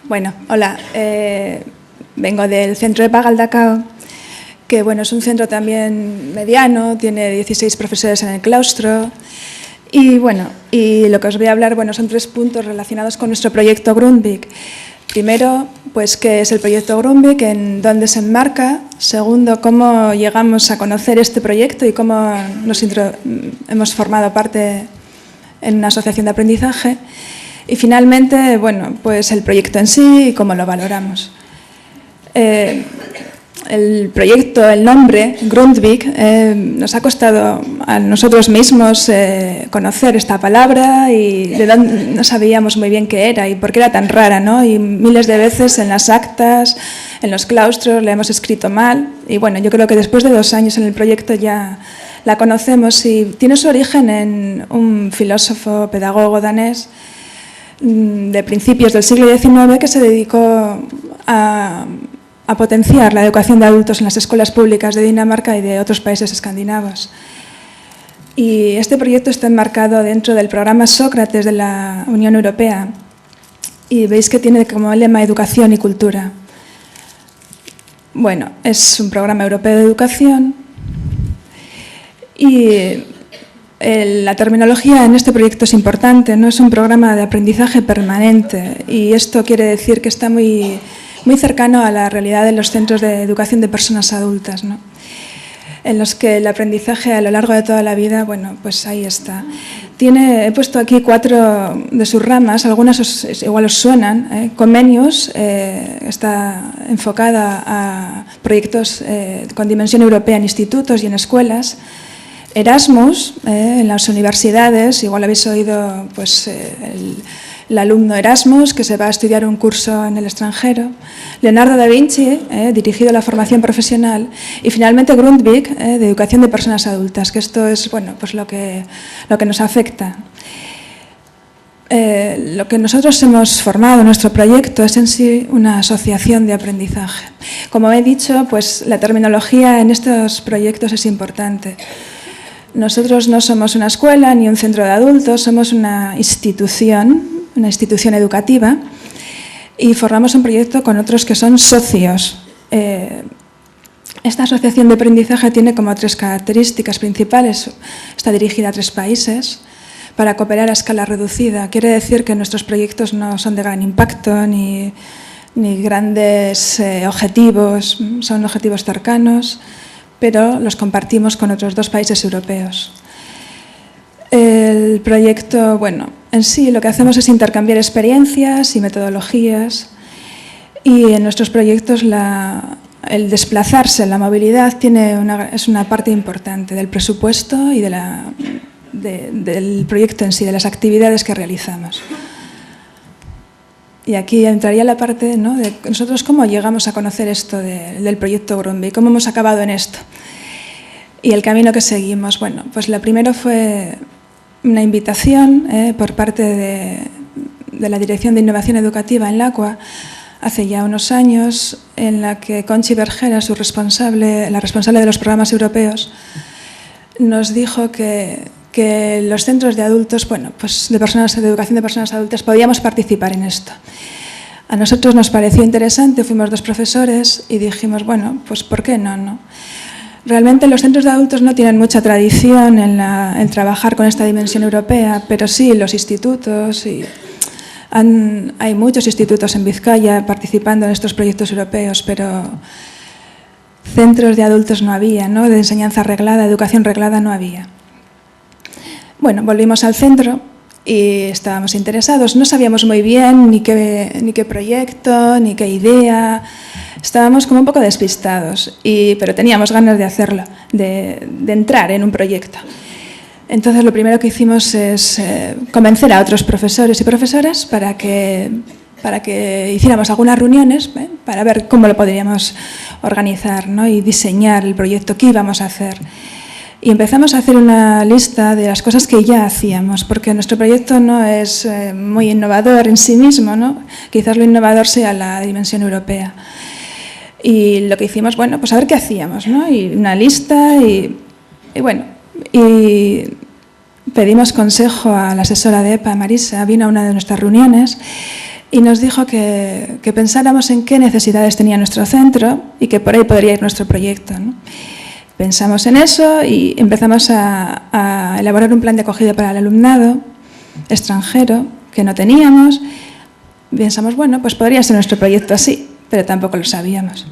Bueno, hola. Vengo del centro de Pagaldacao, que bueno, es un centro también mediano, tiene 16 profesores en el claustro. Y bueno, y lo que os voy a hablar, bueno, son 3 puntos relacionados con nuestro proyecto Grundtvig. Primero, pues qué es el proyecto Grundtvig, en dónde se enmarca. Segundo, cómo llegamos a conocer este proyecto y cómo hemos formado parte en una asociación de aprendizaje. Y finalmente, bueno, pues el proyecto en sí y cómo lo valoramos. El proyecto, el nombre, Grundtvig, nos ha costado a nosotros mismos conocer esta palabra y no sabíamos muy bien qué era y por qué era tan rara, ¿no? Y miles de veces en las actas, en los claustros, la hemos escrito mal. Y bueno, yo creo que después de 2 años en el proyecto ya la conocemos y tiene su origen en un filósofo, pedagogo danés de principios del siglo XIX que se dedicó a potenciar la educación de adultos en las escuelas públicas de Dinamarca y de otros países escandinavos. Y este proyecto está enmarcado dentro del programa Sócrates de la Unión Europea y veis que tiene como lema educación y cultura. Bueno, es un programa europeo de educación y la terminología en este proyecto es importante, no es un programa de aprendizaje permanente y esto quiere decir que está muy cercano a la realidad de los centros de educación de personas adultas, ¿no? En los que el aprendizaje a lo largo de toda la vida, bueno, pues ahí está. He puesto aquí 4 de sus ramas, algunas igual os suenan. Comenius está enfocada a proyectos con dimensión europea en institutos y en escuelas. Erasmus, en las universidades, igual habéis oído pues, el alumno Erasmus, que se va a estudiar un curso en el extranjero. Leonardo da Vinci, dirigido a la formación profesional. Y finalmente Grundtvig, de educación de personas adultas, que esto es bueno, pues lo que nos afecta. Lo que nosotros hemos formado en nuestro proyecto es en sí una asociación de aprendizaje. Como he dicho, pues la terminología en estos proyectos es importante. Nosotros no somos una escuela ni un centro de adultos, somos una institución educativa y formamos un proyecto con otros que son socios. Esta asociación de aprendizaje tiene como 3 características principales. Está dirigida a 3 países para cooperar a escala reducida. Quiere decir que nuestros proyectos no son de gran impacto ni grandes objetivos, son objetivos cercanos, pero los compartimos con otros 2 países europeos. El proyecto, bueno, en sí lo que hacemos es intercambiar experiencias y metodologías y en nuestros proyectos el desplazarse, la movilidad es una parte importante del presupuesto y del proyecto en sí, de las actividades que realizamos. Y aquí entraría la parte, ¿no?, de nosotros cómo llegamos a conocer esto del proyecto Grundtvig, cómo hemos acabado en esto. Y el camino que seguimos, bueno, pues lo primero fue una invitación por parte de la Dirección de Innovación Educativa en LACUA, hace ya unos años, en la que Conchi Bergera, la responsable de los programas europeos, nos dijo que los centros de adultos, bueno, pues de educación de personas adultas, podíamos participar en esto. A nosotros nos pareció interesante, fuimos 2 profesores y dijimos, bueno, pues ¿por qué no? Realmente los centros de adultos no tienen mucha tradición en trabajar con esta dimensión europea, pero sí los institutos, hay muchos institutos en Vizcaya participando en estos proyectos europeos, pero centros de adultos no había, ¿no?, de enseñanza reglada, educación reglada no había. Bueno, volvimos al centro y estábamos interesados. No sabíamos muy bien ni qué proyecto, ni qué idea. Estábamos como un poco despistados, pero teníamos ganas de hacerlo, de entrar en un proyecto. Entonces, lo primero que hicimos es convencer a otros profesores y profesoras para que hiciéramos algunas reuniones para ver cómo lo podríamos organizar, ¿no?, y diseñar el proyecto que íbamos a hacer. Y empezamos a hacer una lista de las cosas que ya hacíamos, porque nuestro proyecto no es muy innovador en sí mismo, ¿no? Quizás lo innovador sea la dimensión europea. Y lo que hicimos, bueno, pues a ver qué hacíamos, ¿no? Y una lista y pedimos consejo a la asesora de EPA, Marisa, vino a una de nuestras reuniones y nos dijo que pensáramos en qué necesidades tenía nuestro centro y que por ahí podría ir nuestro proyecto, ¿no? Pensamos en eso y empezamos a elaborar un plan de acogida para el alumnado extranjero que no teníamos. Pensamos, bueno, pues podría ser nuestro proyecto así, pero tampoco lo sabíamos.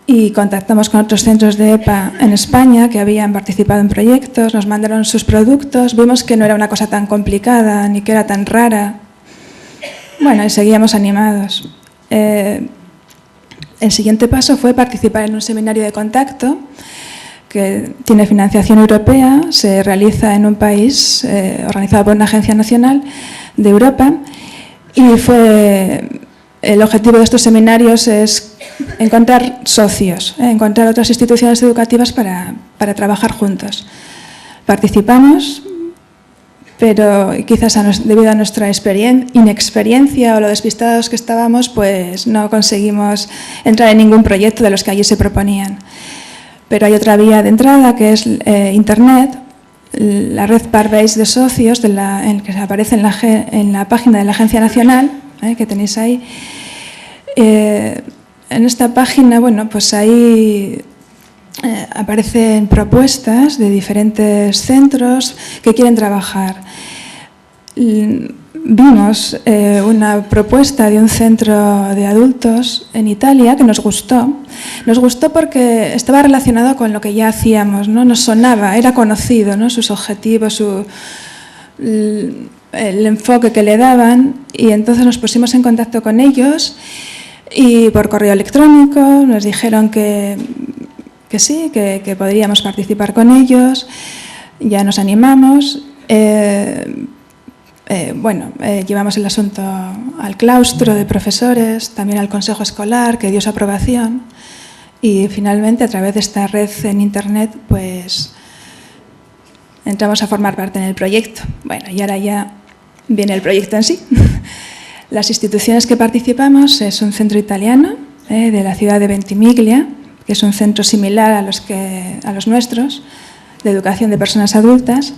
Y contactamos con otros centros de EPA en España que habían participado en proyectos, nos mandaron sus productos, vimos que no era una cosa tan complicada ni que era tan rara. Bueno, y seguíamos animados. El siguiente paso fue participar en un seminario de contacto que tiene financiación europea, se realiza en un país organizado por una agencia nacional de Europa, y el objetivo de estos seminarios es encontrar socios, encontrar otras instituciones educativas para trabajar juntos. Participamos, pero quizás debido a nuestra inexperiencia o lo despistados que estábamos, pues no conseguimos entrar en ningún proyecto de los que allí se proponían. Pero hay otra vía de entrada, que es Internet, la red Parbase de socios, que aparece en la página de la Agencia Nacional, que tenéis ahí. En esta página, bueno, pues ahí aparecen propuestas de diferentes centros que quieren trabajar. Vimos una propuesta de un centro de adultos en Italia que nos gustó. Nos gustó porque estaba relacionado con lo que ya hacíamos, ¿no? Nos sonaba, era conocido, ¿no? Sus objetivos, el enfoque que le daban, y entonces nos pusimos en contacto con ellos y por correo electrónico nos dijeron que sí, que podríamos participar con ellos. Ya nos animamos. Llevamos el asunto al claustro de profesores, también al consejo escolar, que dio su aprobación, y finalmente a través de esta red en Internet pues entramos a formar parte en el proyecto. Bueno, y ahora ya viene el proyecto en sí. Las instituciones que participamos es un centro italiano de la ciudad de Ventimiglia, que es un centro similar a los nuestros, de educación de personas adultas.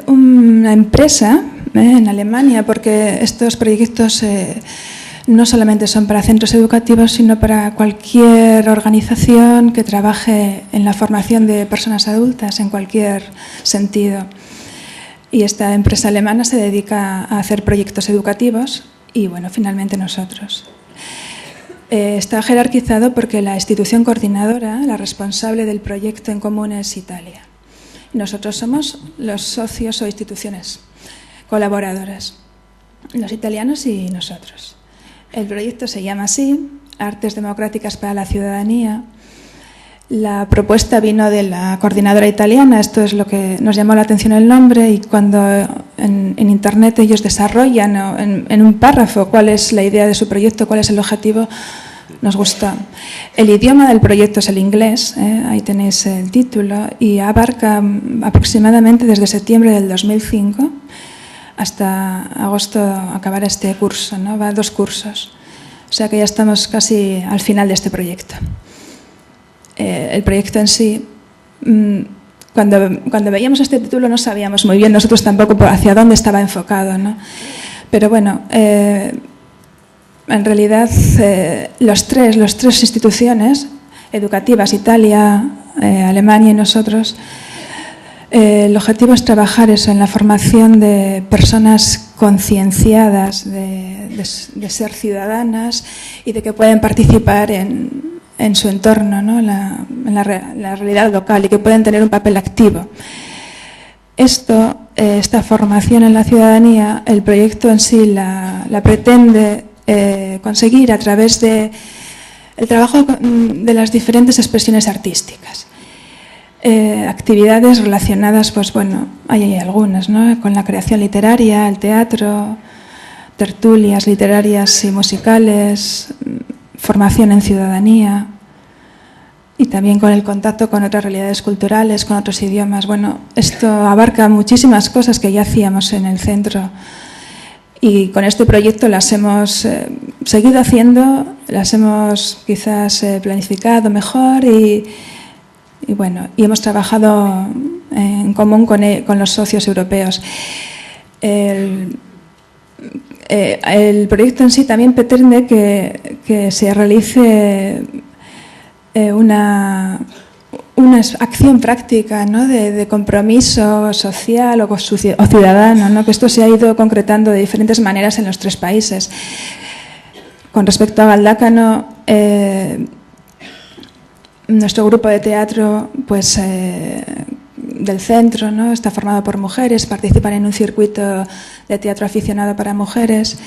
Una empresa en Alemania, porque estos proyectos no solamente son para centros educativos, sino para cualquier organización que trabaje en la formación de personas adultas en cualquier sentido. Y esta empresa alemana se dedica a hacer proyectos educativos y, bueno, finalmente nosotros. Está jerarquizado porque la institución coordinadora, la responsable del proyecto en común, es Italia. Nosotros somos los socios o instituciones colaboradoras, los italianos y nosotros. El proyecto se llama así, Artes Democráticas para la Ciudadanía. La propuesta vino de la coordinadora italiana, esto es lo que nos llamó la atención el nombre, y cuando en Internet ellos desarrollan en un párrafo cuál es la idea de su proyecto, cuál es el objetivo, nos gustó. El idioma del proyecto es el inglés, ahí tenéis el título, y abarca aproximadamente desde septiembre del 2005 hasta agosto acabar este curso, ¿no? Va a 2 cursos, o sea que ya estamos casi al final de este proyecto. El proyecto en sí, cuando veíamos este título no sabíamos muy bien nosotros tampoco hacia dónde estaba enfocado, ¿no? Pero bueno, en realidad los tres instituciones educativas, Italia, Alemania y nosotros, el objetivo es trabajar eso, en la formación de personas concienciadas de ser ciudadanas y de que pueden participar en su entorno, ¿no? en la realidad local, y que pueden tener un papel activo. Esta formación en la ciudadanía, el proyecto en sí la pretende conseguir a través del trabajo de las diferentes expresiones artísticas. Actividades relacionadas, pues bueno, hay algunas, ¿no? Con la creación literaria, el teatro, tertulias literarias y musicales, formación en ciudadanía, y también con el contacto con otras realidades culturales, con otros idiomas. Bueno, esto abarca muchísimas cosas que ya hacíamos en el centro, y con este proyecto las hemos seguido haciendo, las hemos quizás planificado mejor y hemos trabajado en común con los socios europeos. el proyecto en sí también pretende que se realice una acción práctica, ¿no?, de compromiso social o ciudadano, ¿no?, que esto se ha ido concretando de diferentes maneras en los 3 países. Con respecto a Galdácano, nuestro grupo de teatro, pues, del centro, ¿no?, está formado por mujeres, participan en un circuito de teatro aficionado para mujeres,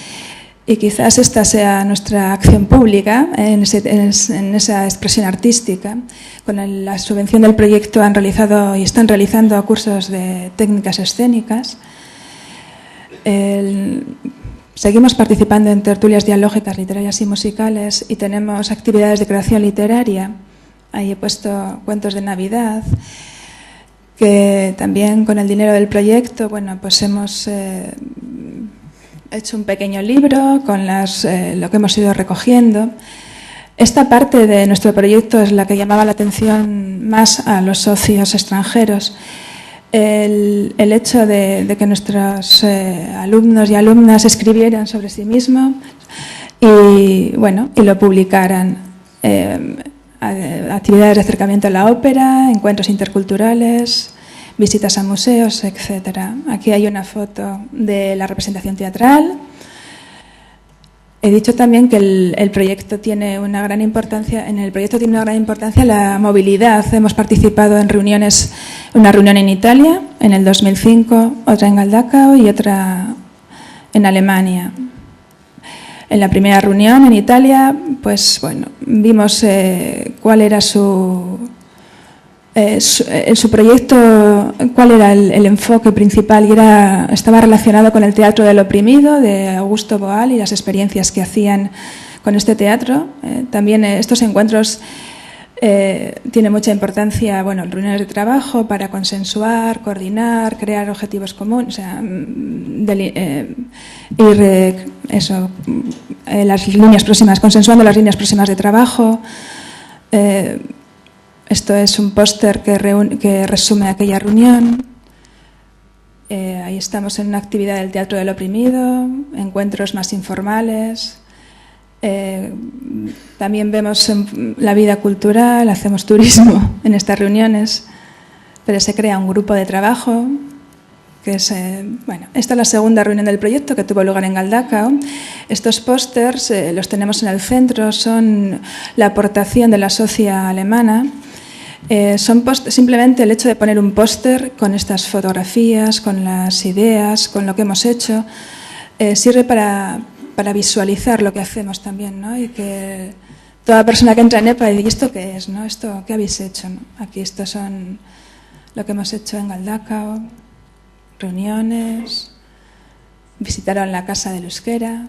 y quizás esta sea nuestra acción pública en esa expresión artística. Con la subvención del proyecto han realizado y están realizando cursos de técnicas escénicas. Seguimos participando en tertulias dialógicas, literarias y musicales, y tenemos actividades de creación literaria. Ahí he puesto cuentos de Navidad, que también con el dinero del proyecto, bueno, pues hemos hecho un pequeño libro con lo que hemos ido recogiendo. Esta parte de nuestro proyecto es la que llamaba la atención más a los socios extranjeros. El hecho de que nuestros alumnos y alumnas escribieran sobre sí mismos y lo publicaran. Actividades de acercamiento a la ópera, encuentros interculturales, visitas a museos, etc. Aquí hay una foto de la representación teatral. He dicho también que el proyecto tiene una gran importancia. En el proyecto tiene una gran importancia la movilidad. Hemos participado en reuniones, una reunión en Italia en el 2005, otra en Galdacao y otra en Alemania. En la primera reunión en Italia, pues bueno, vimos cuál era su proyecto, cuál era el enfoque principal, y estaba relacionado con el teatro del oprimido de Augusto Boal y las experiencias que hacían con este teatro. También estos encuentros tienen mucha importancia, bueno, reuniones de trabajo para consensuar, coordinar, crear objetivos comunes, o sea, las líneas próximas, consensuando las líneas próximas de trabajo. Esto es un póster que resume aquella reunión. Ahí estamos en una actividad del teatro del oprimido, encuentros más informales. También vemos la vida cultural, hacemos turismo en estas reuniones, pero se crea un grupo de trabajo que es, esta es la segunda reunión del proyecto que tuvo lugar en Galdacao. Estos pósters los tenemos en el centro, son la aportación de la socia alemana. Son simplemente el hecho de poner un póster con estas fotografías, con las ideas, con lo que hemos hecho, sirve para visualizar lo que hacemos también, ¿no? Y que toda persona que entra en EPA dice, ¿y esto qué es? ¿No? ¿Esto qué habéis hecho? ¿No? Aquí estos son lo que hemos hecho en Galdacao, reuniones, visitaron la Casa del Euskera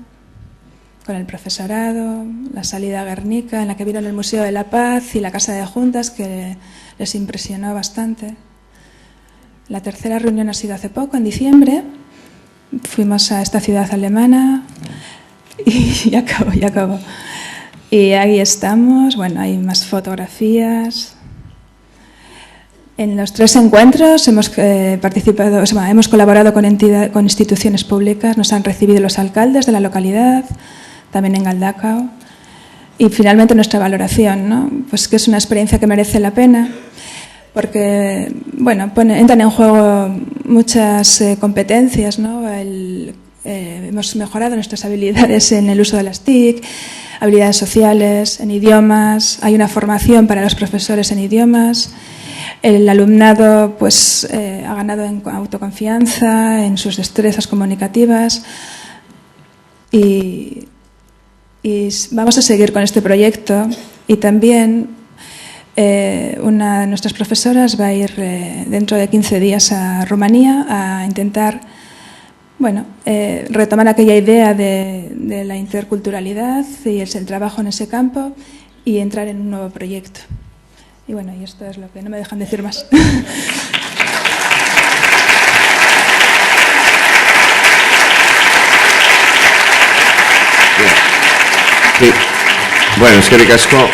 con el profesorado, la salida a Guernica, en la que vieron el Museo de la Paz y la Casa de Juntas, que les impresionó bastante. La tercera reunión ha sido hace poco, en diciembre. Fuimos a esta ciudad alemana y ya acabó. Y ahí estamos, bueno, hay más fotografías. En los 3 encuentros hemos participado, hemos colaborado con instituciones públicas, nos han recibido los alcaldes de la localidad, también en Galdacao. Y finalmente nuestra valoración, ¿no? Pues que es una experiencia que merece la pena, porque bueno, entran en juego muchas competencias, ¿no? Hemos mejorado nuestras habilidades en el uso de las TIC, habilidades sociales, en idiomas, hay una formación para los profesores en idiomas. El alumnado pues, ha ganado en autoconfianza, en sus destrezas comunicativas y vamos a seguir con este proyecto. Y también una de nuestras profesoras va a ir dentro de 15 días a Rumanía a intentar retomar aquella idea de la interculturalidad y el trabajo en ese campo y entrar en un nuevo proyecto. Y bueno, y esto es lo que no me dejan decir más. Sí. Bueno, eskerrik asko.